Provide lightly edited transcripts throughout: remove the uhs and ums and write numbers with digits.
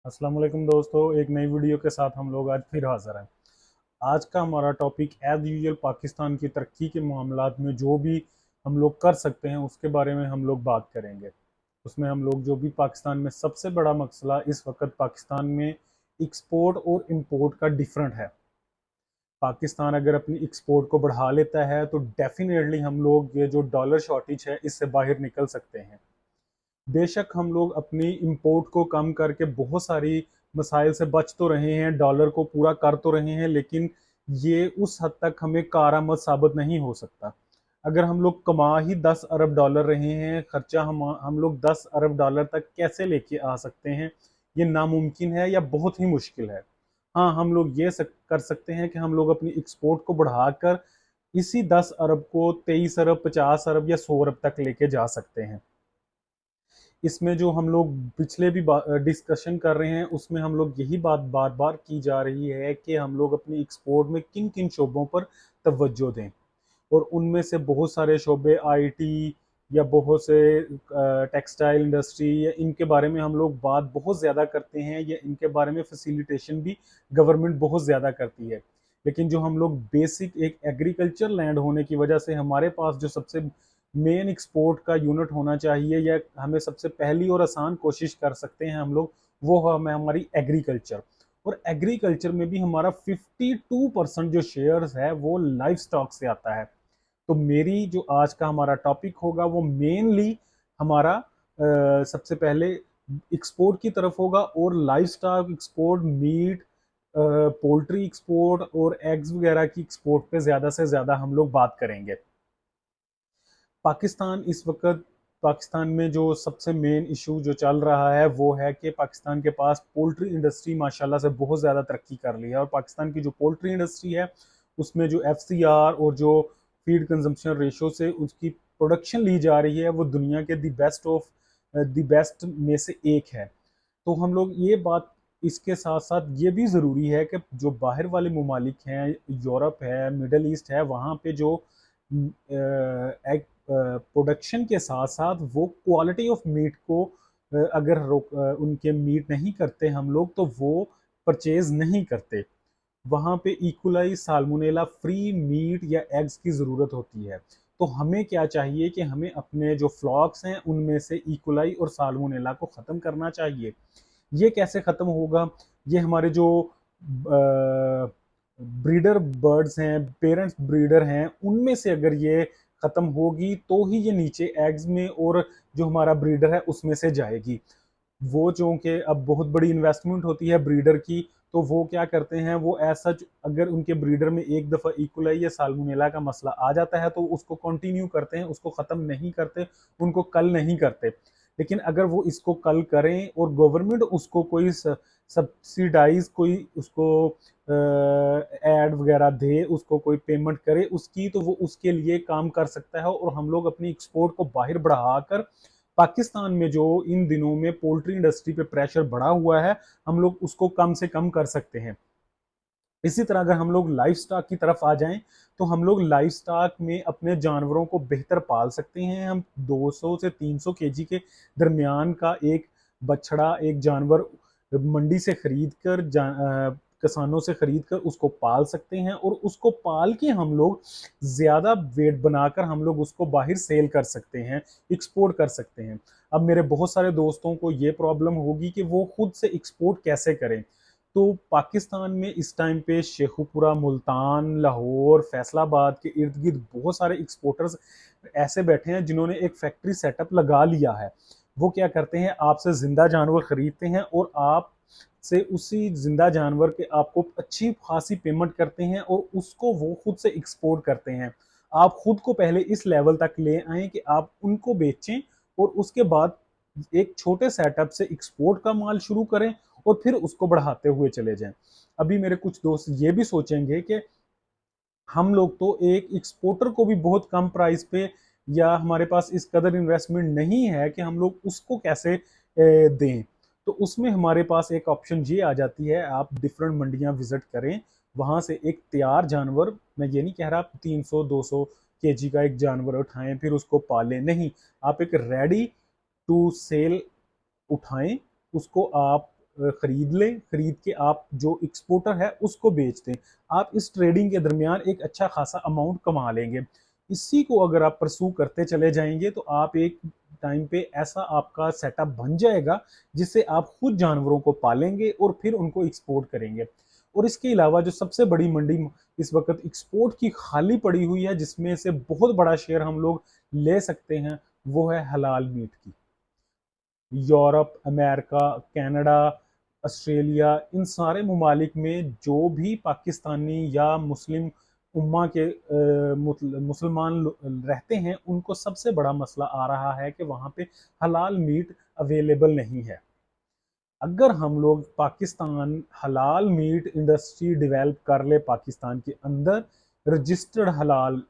अस्सलाम वालेकुम दोस्तों, एक नई वीडियो के साथ हम लोग आज फिर हाज़िर हैं। आज का हमारा टॉपिक एज यूजुअल पाकिस्तान की तरक्की के मामलात में जो भी हम लोग कर सकते हैं उसके बारे में हम लोग बात करेंगे। उसमें हम लोग जो भी पाकिस्तान में सबसे बड़ा मसला इस वक्त पाकिस्तान में एक्सपोर्ट और इंपोर्ट का डिफरेंट है। पाकिस्तान अगर अपनी एक्सपोर्ट को बढ़ा लेता है तो डेफिनेटली हम लोग ये जो डॉलर शॉर्टेज है इससे बाहर निकल सकते हैं। बेशक हम लोग अपनी इंपोर्ट को कम करके बहुत सारी मसाइल से बच तो रहे हैं, डॉलर को पूरा कर तो रहे हैं, लेकिन ये उस हद तक हमें कारआमद साबित नहीं हो सकता। अगर हम लोग कमा ही 10 अरब डॉलर रहे हैं, खर्चा हम लोग 10 अरब डॉलर तक कैसे लेके आ सकते हैं? ये नामुमकिन है या बहुत ही मुश्किल है। हाँ, हम लोग कर सकते हैं कि हम लोग अपनी एक्सपोर्ट को बढ़ाकर इसी 10 अरब को 23 अरब, 50 अरब या 100 अरब तक लेके जा सकते हैं। इसमें जो हम लोग पिछले भी डिस्कशन कर रहे हैं उसमें हम लोग यही बात बार बार की जा रही है कि हम लोग अपनी एक्सपोर्ट में किन किन शोबों पर तवज्जो दें। और उनमें से बहुत सारे शोबे आईटी या बहुत से टेक्सटाइल इंडस्ट्री या इनके बारे में हम लोग बात बहुत ज़्यादा करते हैं, या इनके बारे में फैसिलिटेशन भी गवर्नमेंट बहुत ज़्यादा करती है। लेकिन जो हम लोग बेसिक एक एग्रीकल्चर लैंड होने की वजह से हमारे पास जो सबसे मेन एक्सपोर्ट का यूनिट होना चाहिए, या हमें सबसे पहली और आसान कोशिश कर सकते हैं हम लोग, वो हमें हमारी एग्रीकल्चर। और एग्रीकल्चर में भी हमारा 52% जो शेयर्स है वो लाइफ स्टॉक से आता है। तो मेरी जो आज का हमारा टॉपिक होगा वो मेनली हमारा सबसे पहले एक्सपोर्ट की तरफ होगा, और livestock export, meat, poultry export और एग्स वगैरह की एक्सपोर्ट पे ज़्यादा से ज़्यादा हम लोग बात करेंगे। पाकिस्तान इस वक्त पाकिस्तान में जो सबसे मेन इशू जो चल रहा है वो है कि पाकिस्तान के पास पोल्ट्री इंडस्ट्री माशाल्लाह से बहुत ज़्यादा तरक्की कर ली है, और पाकिस्तान की जो पोल्ट्री इंडस्ट्री है उसमें जो एफसीआर और जो फीड कंजम्पशन रेशो से उसकी प्रोडक्शन ली जा रही है वो दुनिया के दी बेस्ट में से एक है। तो हम लोग ये बात, इसके साथ साथ ये भी ज़रूरी है कि जो बाहर वाले ममालिक हैं, यूरोप है, मिडल ईस्ट है, वहाँ पे जो एग प्रोडक्शन के साथ साथ वो क्वालिटी ऑफ मीट को अगर उनके मीट नहीं करते हम लोग तो वो परचेज नहीं करते। वहाँ पे इकोलाई साल्मोनेला फ्री मीट या एग्स की ज़रूरत होती है। तो हमें क्या चाहिए कि हमें अपने जो फ्लॉक्स हैं उनमें से इकोलाई और साल्मोनेला को ख़त्म करना चाहिए। ये कैसे ख़त्म होगा? ये हमारे जो ब्रीडर बर्ड्स हैं, पेरेंट्स ब्रीडर हैं, उनमें से अगर ये ख़त्म होगी तो ही ये नीचे एग्स में और जो हमारा ब्रीडर है उसमें से जाएगी। वो चूँकि अब बहुत बड़ी इन्वेस्टमेंट होती है ब्रीडर की, तो वो क्या करते हैं, वो एज सच अगर उनके ब्रीडर में एक दफ़ा इकोलाई या साल्मोनेला का मसला आ जाता है तो उसको कंटिन्यू करते हैं, उसको ख़त्म नहीं करते, उनको कल नहीं करते। लेकिन अगर वो इसको कल करें और गवर्नमेंट उसको कोई सब्सिडाइज कोई उसको एड वगैरह दे, उसको कोई पेमेंट करे उसकी, तो वो उसके लिए काम कर सकता है, और हम लोग अपनी एक्सपोर्ट को बाहर बढ़ाकर पाकिस्तान में जो इन दिनों में पोल्ट्री इंडस्ट्री पे प्रेशर बढ़ा हुआ है हम लोग उसको कम से कम कर सकते हैं। इसी तरह अगर हम लोग लाइफ स्टॉक की तरफ आ जाएं तो हम लोग लाइफ स्टॉक में अपने जानवरों को बेहतर पाल सकते हैं। हम 200 से 300 केजी के दरमियान का एक बछड़ा, एक जानवर मंडी से खरीद कर किसानों से खरीद कर उसको पाल सकते हैं, और उसको पाल के हम लोग ज़्यादा वेट बनाकर हम लोग उसको बाहर सेल कर सकते हैं, एक्सपोर्ट कर सकते हैं। अब मेरे बहुत सारे दोस्तों को ये प्रॉब्लम होगी कि वो खुद से एक्सपोर्ट कैसे करें। तो पाकिस्तान में इस टाइम पे शेखुपुरा, मुल्तान, लाहौर, फैसलाबाद के इर्द गिर्द बहुत सारे एक्सपोर्टर्स ऐसे बैठे हैं जिन्होंने एक फैक्ट्री सेटअप लगा लिया है। वो क्या करते हैं, आपसे ज़िंदा जानवर ख़रीदते हैं और आप से उसी ज़िंदा जानवर के आपको अच्छी खासी पेमेंट करते हैं, और उसको वो खुद से एक्सपोर्ट करते हैं। आप खुद को पहले इस लेवल तक ले आएँ कि आप उनको बेचें, और उसके बाद एक छोटे सेटअप से एक्सपोर्ट का माल शुरू करें और फिर उसको बढ़ाते हुए चले जाएं। अभी मेरे कुछ दोस्त ये भी सोचेंगे कि हम लोग तो एक एक्सपोर्टर को भी बहुत कम प्राइस पे, या हमारे पास इस कदर इन्वेस्टमेंट नहीं है कि हम लोग उसको कैसे दें। तो उसमें हमारे पास एक ऑप्शन ये आ जाती है, आप डिफरेंट मंडियां विजिट करें, वहां से एक तैयार जानवर, मैं ये नहीं कह रहा आप 300-200 केजी का एक जानवर उठाएं फिर उसको पालें, नहीं, आप एक रेडी टू सेल उठाएं, उसको आप खरीद लें, खरीद के आप जो एक्सपोर्टर है उसको बेच दें। आप इस ट्रेडिंग के दरमियान एक अच्छा खासा अमाउंट कमा लेंगे। इसी को अगर आप परसू करते चले जाएंगे तो आप एक टाइम पे ऐसा आपका सेटअप बन जाएगा जिससे आप खुद जानवरों को पालेंगे और फिर उनको एक्सपोर्ट करेंगे। और इसके अलावा जो सबसे बड़ी मंडी इस वक्त एक्सपोर्ट की खाली पड़ी हुई है, जिसमें से बहुत बड़ा शेयर हम लोग ले सकते हैं, वो है हलाल मीट की। यूरोप, अमेरिका, कनाडा, ऑस्ट्रेलिया, इन सारे ममालिक में जो भी पाकिस्तानी या मुस्लिम उम्मा के मुसलमान रहते हैं, उनको सबसे बड़ा मसला आ रहा है कि वहाँ पे हलाल मीट अवेलेबल नहीं है। अगर हम लोग पाकिस्तान हलाल मीट इंडस्ट्री डेवलप कर ले पाकिस्तान के अंदर, रजिस्टर्ड हलाल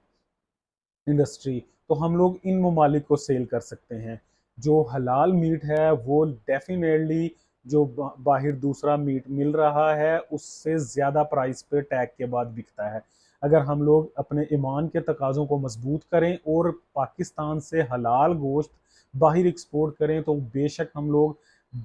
इंडस्ट्री, तो हम लोग इन ममालिक को सेल कर सकते हैं। जो हलाल मीट है वो डेफिनेटली जो बाहर दूसरा मीट मिल रहा है उससे ज़्यादा प्राइस पे टैग के बाद बिकता है। अगर हम लोग अपने ईमान के तकाज़ों को मजबूत करें और पाकिस्तान से हलाल गोश्त बाहर एक्सपोर्ट करें तो बेशक हम लोग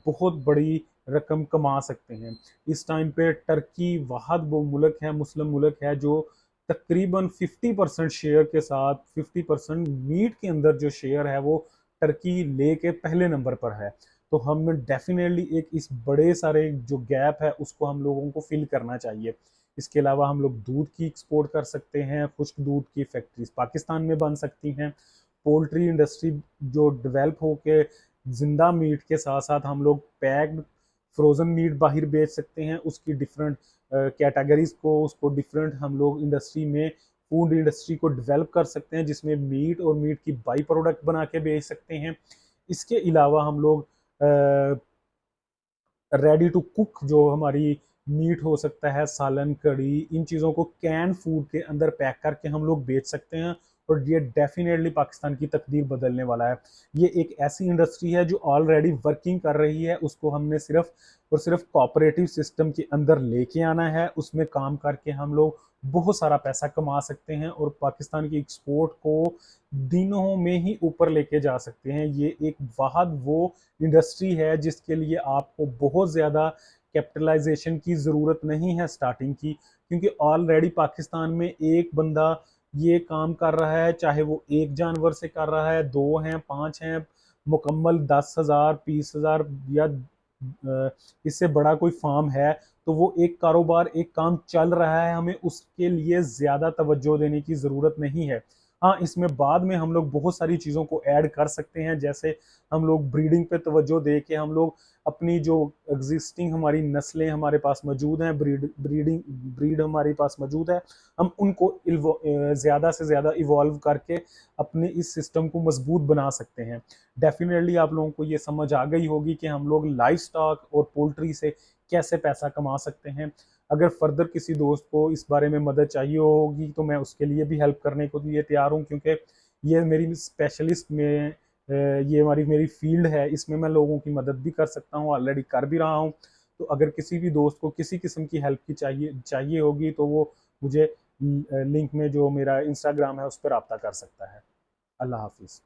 बहुत बड़ी रकम कमा सकते हैं। इस टाइम पे टर्की वाहद वो मुल्क है, मुस्लिम मुल्क है, जो तकरीबन 50% शेयर के साथ 50% मीट के अंदर जो शेयर है वो टर्की लेके पहले नंबर पर है। तो हम डेफिनेटली एक इस बड़े सारे जो गैप है उसको हम लोगों को फिल करना चाहिए। इसके अलावा हम लोग दूध की एक्सपोर्ट कर सकते हैं, खुश्क दूध की फैक्ट्रीज पाकिस्तान में बन सकती हैं। पोल्ट्री इंडस्ट्री जो डेवलप होके जिंदा मीट के साथ साथ हम लोग पैक्ड फ्रोज़न मीट बाहर बेच सकते हैं। उसकी डिफरेंट कैटेगरीज को उसको डिफरेंट हम लोग इंडस्ट्री में फूड इंडस्ट्री को डेवलप कर सकते हैं, जिसमें मीट और मीट की बाई प्रोडक्ट बना के बेच सकते हैं। इसके अलावा हम लोग रेडी टू कुक जो हमारी मीट हो सकता है, सालन, कड़ी, इन चीज़ों को कैन फूड के अंदर पैक करके हम लोग बेच सकते हैं। और ये डेफिनेटली पाकिस्तान की तकदीर बदलने वाला है। ये एक ऐसी इंडस्ट्री है जो ऑलरेडी वर्किंग कर रही है, उसको हमने सिर्फ और सिर्फ कोऑपरेटिव सिस्टम के अंदर लेके आना है। उसमें काम करके हम लोग बहुत सारा पैसा कमा सकते हैं और पाकिस्तान की एक्सपोर्ट को दिनों में ही ऊपर लेके जा सकते हैं। ये एक वाहद वो इंडस्ट्री है जिसके लिए आपको बहुत ज़्यादा कैपिटलाइजेशन की ज़रूरत नहीं है स्टार्टिंग की, क्योंकि ऑलरेडी पाकिस्तान में एक बंदा ये काम कर रहा है, चाहे वो एक जानवर से कर रहा है, दो हैं, पांच हैं, मुकम्मल 10,000, 20,000 या इससे बड़ा कोई फार्म है, तो वो एक कारोबार एक काम चल रहा है, हमें उसके लिए ज़्यादा तवज्जो देने की ज़रूरत नहीं है। हाँ, इसमें बाद में हम लोग बहुत सारी चीज़ों को ऐड कर सकते हैं, जैसे हम लोग ब्रीडिंग पे तवज्जो दे के हम लोग अपनी जो एग्जिस्टिंग हमारी नस्लें हमारे पास मौजूद हैं, ब्रीड हमारे पास मौजूद है, हम उनको ज़्यादा से ज़्यादा इवॉल्व करके अपने इस सिस्टम को मजबूत बना सकते हैं। डेफिनेटली आप लोगों को ये समझ आ गई होगी कि हम लोग लाइफ स्टॉक और पोल्ट्री से कैसे पैसा कमा सकते हैं। अगर फर्दर किसी दोस्त को इस बारे में मदद चाहिए होगी तो मैं उसके लिए भी हेल्प करने को लिए तैयार हूँ, क्योंकि ये मेरी स्पेशलिस्ट में ये हमारी मेरी फील्ड है, इसमें मैं लोगों की मदद भी कर सकता हूँ, ऑलरेडी कर भी रहा हूँ। तो अगर किसी भी दोस्त को किसी किस्म की हेल्प की चाहिए होगी तो वो मुझे लिंक में जो मेरा इंस्टाग्राम है उस पर रब्ता कर सकता है। अल्लाह हाफिज़।